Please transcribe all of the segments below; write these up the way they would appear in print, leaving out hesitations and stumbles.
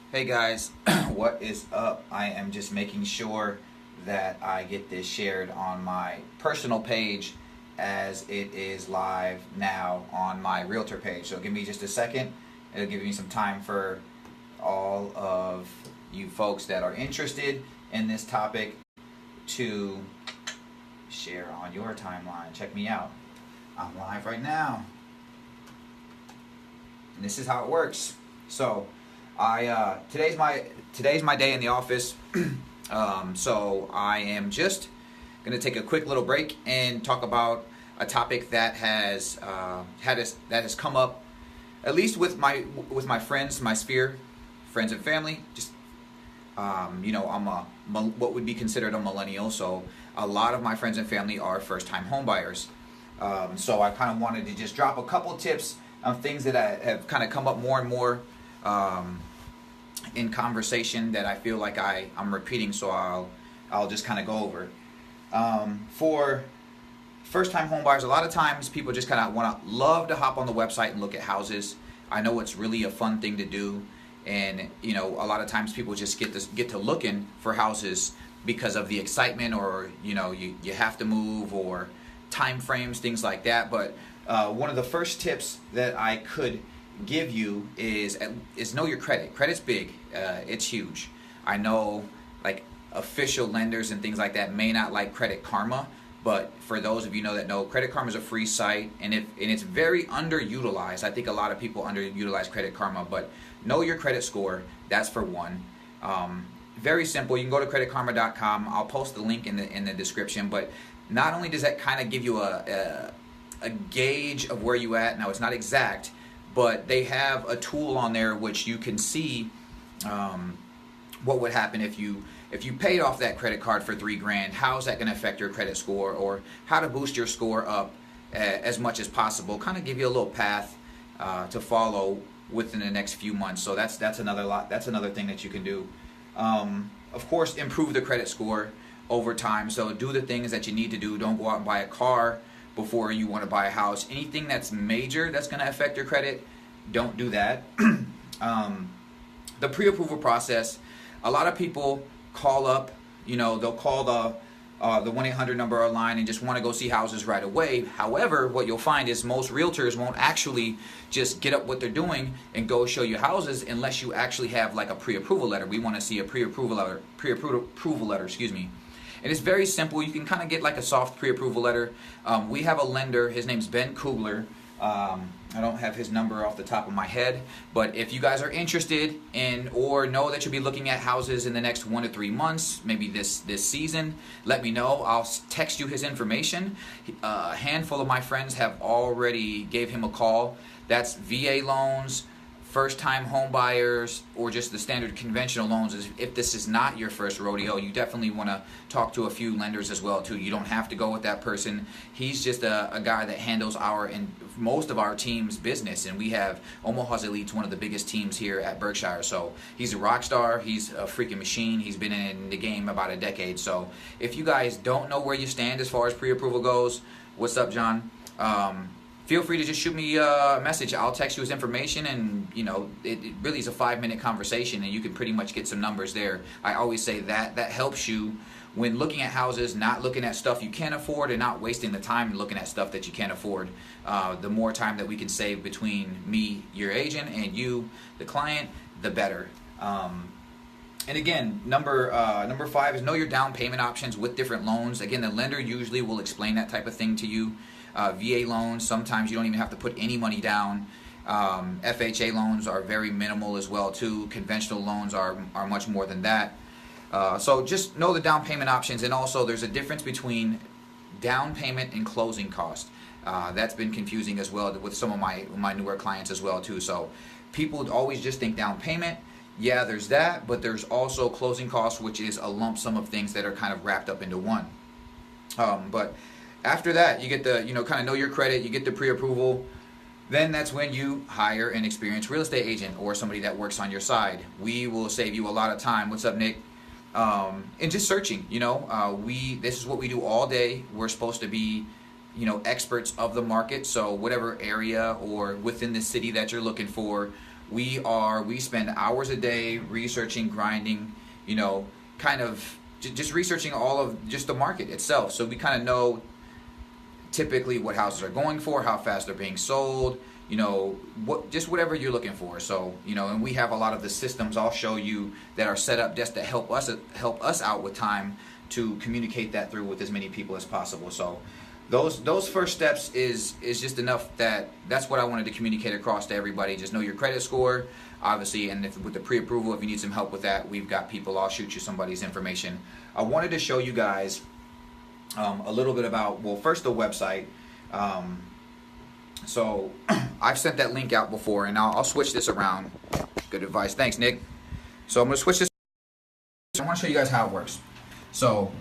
Hey guys, what is up? I am just making sure that I get this shared on my personal page as it is live now on my realtor page. So give me just a second. It'll give me some time for all of you folks that are interested in this topic to share on your timeline. Check me out. I'm live right now. And this is how it works. So today's my day in the office. So I am just gonna take a quick little break and talk about a topic that has come up at least with my friends, my sphere, friends and family. Just I'm what would be considered a millennial, so a lot of my friends and family are first-time home buyers. So I kind of wanted to just drop a couple tips on things that have kind of come up more and more in conversation that I feel like I'm repeating, so I'll just kind of go over. For first-time home buyers, a lot of times people just kind of love to hop on the website and look at houses. I know it's really a fun thing to do, and a lot of times people just get to looking for houses because of the excitement, or you have to move, or time frames, things like that. But one of the first tips that I could give you is know your credit. Credit's big. It's huge. I know, like, official lenders and things like that may not like Credit Karma, but for those of you that know, Credit Karma is a free site, and it's very underutilized. I think a lot of people underutilize Credit Karma, but know your credit score. That's for one. Very simple. You can go to creditkarma.com. I'll post the link in the description. But not only does that kind of give you a gauge of where you at. Now, it's not exact, but they have a tool on there which you can see what would happen if you paid off that credit card for $3,000. How is that going to affect your credit score, or how to boost your score up as much as possible? Kind of give you a little path to follow within the next few months. So that's another thing that you can do. Of course, improve the credit score over time. So do the things that you need to do. Don't go out and buy a car before you want to buy a house. Anything that's major that's going to affect your credit, don't do that. The pre-approval process, a lot of people call up, they'll call the 1-800 number or line and just want to go see houses right away. However, what you'll find is most realtors won't actually just get up what they're doing and go show you houses unless you actually have like a pre-approval letter. We want to see a pre-approval letter, excuse me. And it's very simple. You can kind of get like a soft pre-approval letter. We have a lender. His name's Ben Kugler. I don't have his number off the top of my head, but if you guys are interested in or know that you'll be looking at houses in the next 1 to 3 months, maybe this season, let me know. I'll text you his information. A handful of my friends have already gave him a call. That's VA loans, first-time home buyers, or just the standard conventional loans. If this is not your first rodeo, you definitely want to talk to a few lenders as well too. You don't have to go with that person. He's just a guy that handles most of our team's business, and we have Omaha's Elite's one of the biggest teams here at Berkshire. So he's a rock star. He's a freaking machine. He's been in the game about a decade. So if you guys don't know where you stand as far as pre-approval goes, what's up, John? Feel free to just shoot me a message. I'll text you his information, and it really is a 5-minute conversation, and you can pretty much get some numbers there. I always say that helps you when looking at houses, not looking at stuff you can't afford and not wasting the time looking at stuff that you can't afford. The more time that we can save between me, your agent, and you, the client, the better. And again, number 5 is know your down payment options with different loans. Again, the lender usually will explain that type of thing to you. VA loans, sometimes you don't even have to put any money down. FHA loans are very minimal as well too. Conventional loans are much more than that. So just know the down payment options, and also there's a difference between down payment and closing cost. That's been confusing as well with some of my newer clients as well too. So people always just think down payment. Yeah, there's that, but there's also closing costs, which is a lump sum of things that are kind of wrapped up into one. But after that, you get the, kind of know your credit, you get the pre-approval. Then that's when you hire an experienced real estate agent or somebody that works on your side. We will save you a lot of time. What's up, Nick? And just searching, this is what we do all day. We're supposed to be, experts of the market. So whatever area or within the city that you're looking for, we spend hours a day researching, grinding, you know, kind of just researching all of just the market itself. So we kind of know typically what houses are going for, how fast they're being sold, you know, just whatever you're looking for. So, you know, and we have a lot of the systems I'll show you that are set up just to help us out with time to communicate that through with as many people as possible. So those first steps is just enough. That's what I wanted to communicate across to everybody. Just know your credit score, obviously, and with the pre-approval, if you need some help with that, we've got people. I'll shoot you somebody's information. I wanted to show you guys a little bit about, well, first the website. So I've sent that link out before, and I'll switch this around. Good advice. Thanks, Nick. So I'm going to switch this. I want to show you guys how it works. So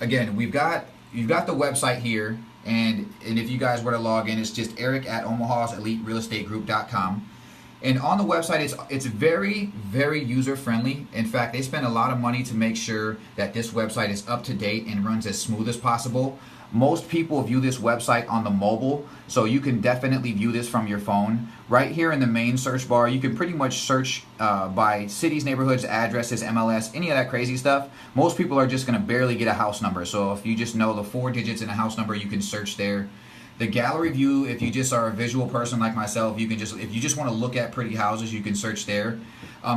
again, you've got the website here, and if you guys were to log in, it's just eric@omahaseliterealestategroup.com. And on the website, it's very, very user-friendly. In fact, they spend a lot of money to make sure that this website is up to date and runs as smooth as possible. Most people view this website on the mobile, so you can definitely view this from your phone. Right here in the main search bar, you can pretty much search by cities, neighborhoods, addresses, MLS, any of that crazy stuff. Most people are just going to barely get a house number. So if you just know the 4 digits in a house number, you can search there. The gallery view, if you just are a visual person like myself, if you just want to look at pretty houses, you can search there.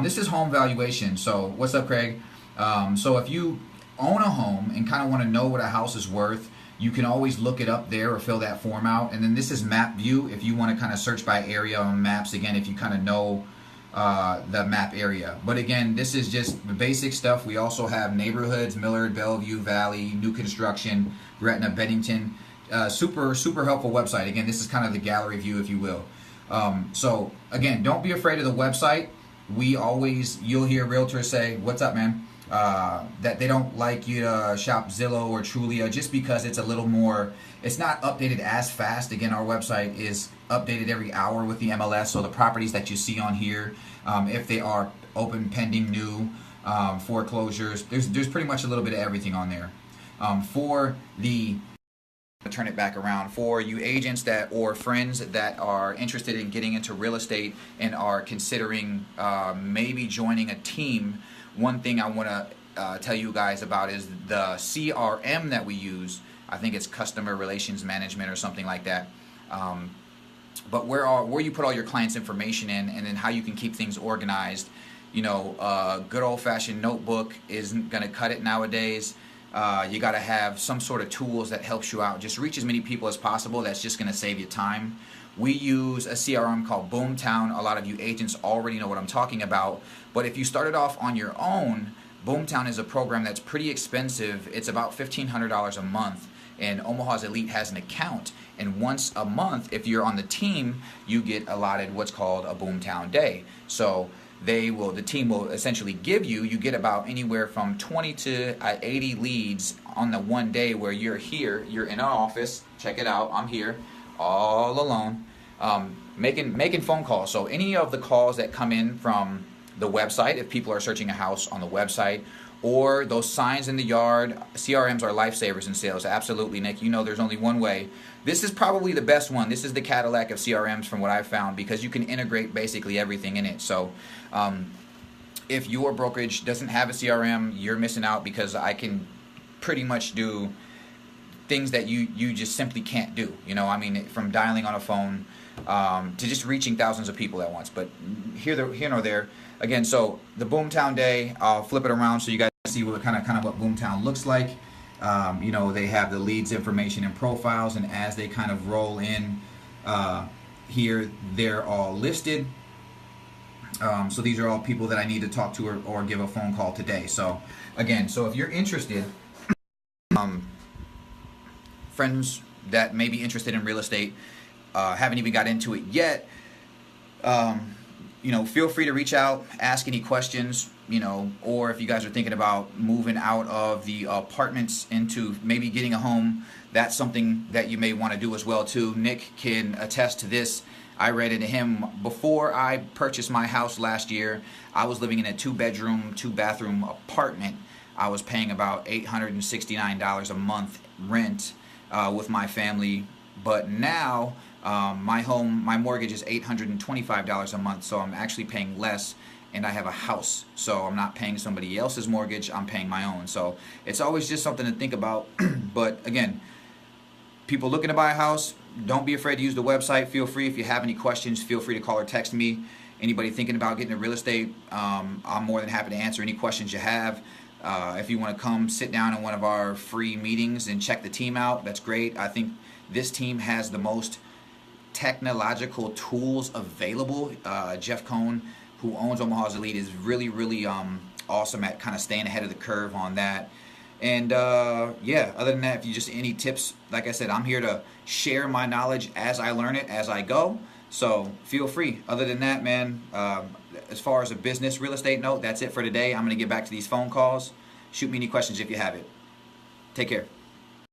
This is home valuation. So what's up, Craig? So if you own a home and kind of want to know what a house is worth, you can always look it up there or fill that form out. And then this is map view if you want to kind of search by area on maps, again, if you kind of know the map area. But again, this is just the basic stuff. We also have neighborhoods: Millard, Bellevue, Valley, new construction, Gretna, Bennington. Super helpful website. Again, this is kind of the gallery view, if you will. So again, don't be afraid of the website. You'll hear realtors say, "What's up, man?" That they don't like you to shop Zillow or Trulia just because it's a little more, it's not updated as fast. Again, our website is updated every hour with the MLS, so the properties that you see on here, if they are open, pending, new, foreclosures, there's pretty much a little bit of everything on there. Turn it back around for you agents or friends that are interested in getting into real estate and are considering maybe joining a team. One thing I want to tell you guys about is the CRM that we use. I think it's Customer Relations Management or something like that. But where you put all your clients' information in, and then how you can keep things organized. You know, good old-fashioned notebook isn't going to cut it nowadays. You got to have some sort of tools that helps you out. Just reach as many people as possible. That's just going to save you time. We use a CRM called Boomtown. A lot of you agents already know what I'm talking about. But if you started off on your own, Boomtown is a program that's pretty expensive. It's about $1,500 a month. And Omaha's Elite has an account. And once a month, if you're on the team, you get allotted what's called a Boomtown day. So the team will essentially you get about anywhere from 20 to 80 leads on the one day where you're here, you're in our office. Check it out, I'm here all alone, making phone calls. So any of the calls that come in from the website, if people are searching a house on the website, or those signs in the yard, CRMs are lifesavers in sales. Absolutely, Nick. You know there's only one way. This is probably the best one. This is the Cadillac of CRMs from what I've found, because you can integrate basically everything in it. So if your brokerage doesn't have a CRM, you're missing out, because I can pretty much do things that you just simply can't do. You know, I mean, from dialing on a phone to just reaching thousands of people at once. But here nor there. Again, so the Boomtown Day, I'll flip it around so you guys see what kind of what Boomtown looks like. You know, they have the leads information and profiles, and as they kind of roll in here, they're all listed. So these are all people that I need to talk to or give a phone call today. So again, so if you're interested, friends that may be interested in real estate, haven't even got into it yet, you know, feel free to reach out, ask any questions, you know, or if you guys are thinking about moving out of the apartments into maybe getting a home, that's something that you may want to do as well too. Nick can attest to this. I read into him before I purchased my house last year. I was living in a 2-bedroom, 2-bathroom apartment. I was paying about $869 a month rent with my family. But now My mortgage is $825 a month, so I'm actually paying less, and I have a house, so I'm not paying somebody else's mortgage, I'm paying my own. So it's always just something to think about. But again, people looking to buy a house, don't be afraid to use the website. Feel free, if you have any questions, feel free to call or text me. Anybody thinking about getting into real estate, I'm more than happy to answer any questions you have. If you want to come sit down in one of our free meetings and check the team out, that's great. I think this team has the most technological tools available. Jeff Cohn, who owns Omaha's Elite, is really awesome at kind of staying ahead of the curve on that. And yeah, other than that, if you just any tips, like I said, I'm here to share my knowledge as I learn it, as I go. So feel free. Other than that, man, as far as a business real estate note, that's it for today. I'm going to get back to these phone calls. Shoot me any questions if you have it. Take care.